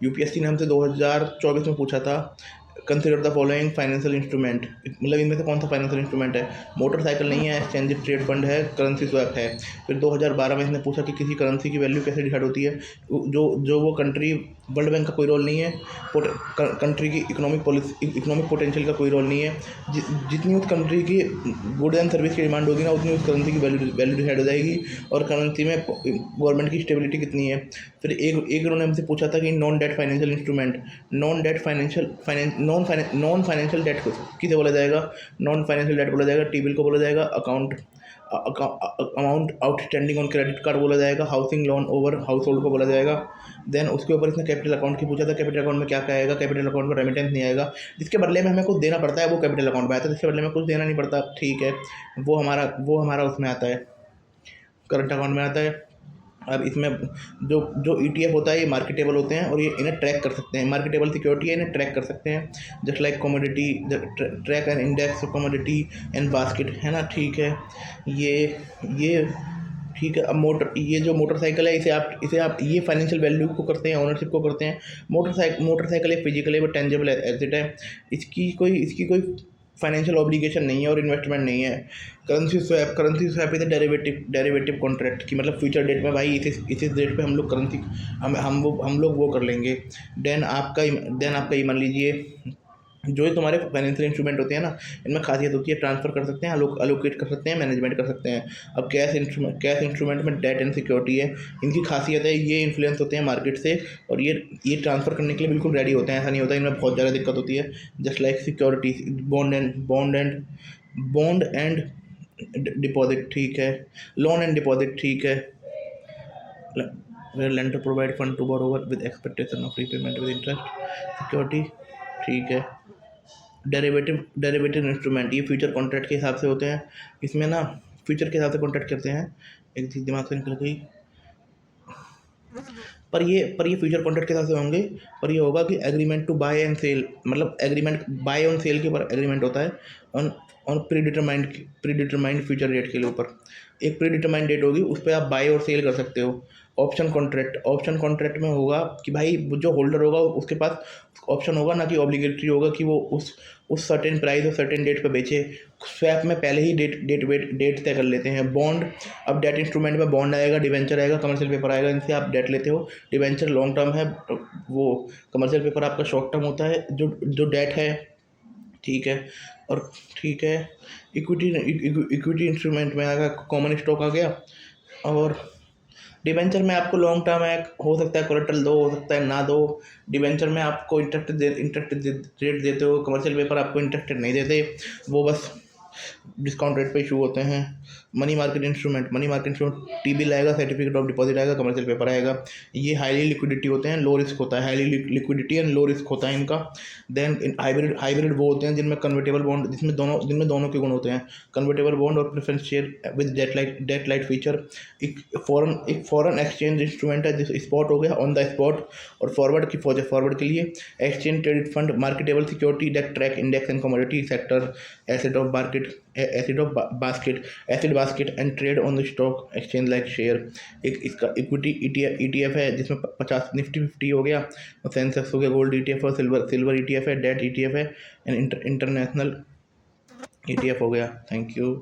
UPSC ने हमसे 2024 में पूछा था, consider the following financial instrument, मतलब इनमें से कौन सा फाइनेंशियल इंस्ट्रूमेंट है। मोटरसाइकिल नहीं है, एक्सचेंज ट्रेड फंड है, करेंसी स्वैप है। फिर 2012 में इसने पूछा कि किसी करेंसी की वैल्यू कैसे डिसाइड होती है। जो जो वो कंट्री, वर्ल्ड बैंक का कोई रोल नहीं है, कंट्री की इकोनॉमिक पॉलिसी, इकोनॉमिक पोटेंशियल का कोई रोल नहीं है। जितनी उस कंट्री की गुड एंड सर्विस की डिमांड होगी ना, उतनी उस करेंसी की वैल्यू डिसाइड हो जाएगी, और करेंसी में गवर्नमेंट की स्टेबिलिटी कितनी है। फिर एक उन्होंने हमसे पूछा था कि non debt financial instrument, non financial debt किसे बोला जाएगा। नॉन फाइनेंशियल डेट बोला जाएगा टी बिल को बोला जाएगा, amount outstanding on credit card बोला जाएगा, housing loan over house hold को बोला जाएगा। देन उसके ऊपर इसने कैपिटल अकाउंट की पूछा था, कैपिटल अकाउंट में क्या क्या आएगा। कैपिटल अकाउंट में रेमिटेंस नहीं आएगा, जिसके बदले में हमें कुछ देना पड़ता है, वो कैपिटल अकाउंट में आता है। जिसके बदले में कुछ देना नहीं पड़ता, ठीक है, वो हमारा उसमें आता है, करंट अकाउंट में आता है। अब इसमें जो जो ईटीएफ होता है, ये मार्केटेबल होते हैं और ये इन्हें ट्रैक कर सकते हैं। मार्केटेबल सिक्योरिटी है, इन्हें ट्रैक कर सकते हैं, just like commodity, track and index commodity and basket, है ना, ठीक है। ये ठीक है। अब ये जो मोटरसाइकिल है, इसे आप ये फाइनेंशियल वैल्यू को करते हैं, ओनरशिप को करते हैं। मोटरसाइकिल एक फिजिकल वो टेंजेबल एसेट है। इसकी कोई फाइनेंशियल ऑब्लिगेशन नहीं है और इन्वेस्टमेंट नहीं है। Currency swap is derivative contract की, मतलब फ्यूचर डेट में भाई इस डेट पे हम लोग करेंसी, हम लोग वो कर लेंगे। देन आपका ये मान लीजिए, जो ये तुम्हारे फाइनेंशियल इंस्ट्रूमेंट होते हैं ना, इनमें खासियत होती है ट्रांसफ़र कर सकते हैं, अलोकेट कर सकते हैं, मैनेजमेंट कर सकते हैं। अब कैश इंस्ट्रूमेंट में डेट एंड सिक्योरिटी है। इनकी खासियत है, ये इन्फ्लुएंस होते हैं मार्केट से, और ये ट्रांसफ़र करने के लिए बिल्कुल रेडी होते हैं। ऐसा नहीं होता, इनमें बहुत ज़्यादा दिक्कत होती है। Just like security, bond and deposit, ठीक है। लोन एंड डिपॉजिट, ठीक है। Where lender provide fund to borrower with expectation of repayment with interest, security, ठीक है। डेरिवेटिव इंस्ट्रूमेंट, ये फ्यूचर कॉन्ट्रैक्ट के हिसाब से होते हैं। इसमें ना फ्यूचर के हिसाब से कॉन्ट्रैक्ट करते हैं। एक चीज़ दिमाग से निकल गई, पर ये फ्यूचर कॉन्ट्रैक्ट के हिसाब से होंगे। पर ये होगा कि agreement to buy and sell, मतलब एग्रीमेंट बाय ऑन सेल के ऊपर एग्रीमेंट होता है, on on predetermined future date के लिए ऊपर एक प्रीडिटरमाइंड डेट होगी, उस पर आप बाय और सेल कर सकते हो। ऑप्शन कॉन्ट्रैक्ट में होगा कि भाई जो होल्डर होगा उसके पास ऑप्शन होगा, ना कि ऑब्लिगेटरी होगा कि वो उस सर्टेन प्राइस और सर्टेन डेट पे बेचे। स्वैप में पहले ही डेट तय कर लेते हैं। बॉन्ड, अब डेट इंस्ट्रूमेंट में बॉन्ड आएगा, डिवेंचर आएगा, कमर्शियल पेपर आएगा, इनसे आप डेट लेते हो। डिवेंचर लॉन्ग टर्म है, वो कमर्शियल पेपर आपका शॉर्ट टर्म होता है। जो डेट है, ठीक है। और ठीक है, इक्विटी इंस्ट्रूमेंट में आएगा, कॉमन स्टॉक आ गया। और डिवेंचर में आपको लॉन्ग टर्म है, हो सकता है कोलेटरल दो, हो सकता है ना दो। डिवेंचर में आपको इंटरेस्ट रेट देते हो, कमर्शियल पेपर आपको इंटरेस्ट नहीं देते, वो बस डिस्काउंट रेट पे इशू होते हैं। Money market instrument T bill आएगा, सर्टिफिकेट ऑफ डिपॉजिट आएगा, कमर्शियल पेपर आएगा। ये हाईली लिक्विडिटी होते हैं, लो रिस्क होता है, highly liquidity and low risk होता है इनका। देन हाइब्रिड वो होते हैं जिनमें कन्वर्टेबल बॉन्ड, जिनमें दोनों के गुण होते हैं, कन्वर्टेबल बॉन्ड और preference share with debt light feature. एक फॉरेन एक्सचेंज इंस्ट्रूमेंट है, जिस स्पॉट हो गया, ऑन द स्पॉट। और फॉरवर्ड के लिए exchange traded fund, marketable security debt track index and commodity sector, asset basket and trade on the stock exchange like share. एक इसका इक्विटी ईटीएफ है, जिसमें 50 निफ्टी 50 हो गया, और सेंसेक्स हो गया, गोल्ड ईटीएफ और सिल्वर ईटीएफ है, डेट ईटीएफ है, एंड इंटरनेशनल ईटीएफ हो गया। Thank you.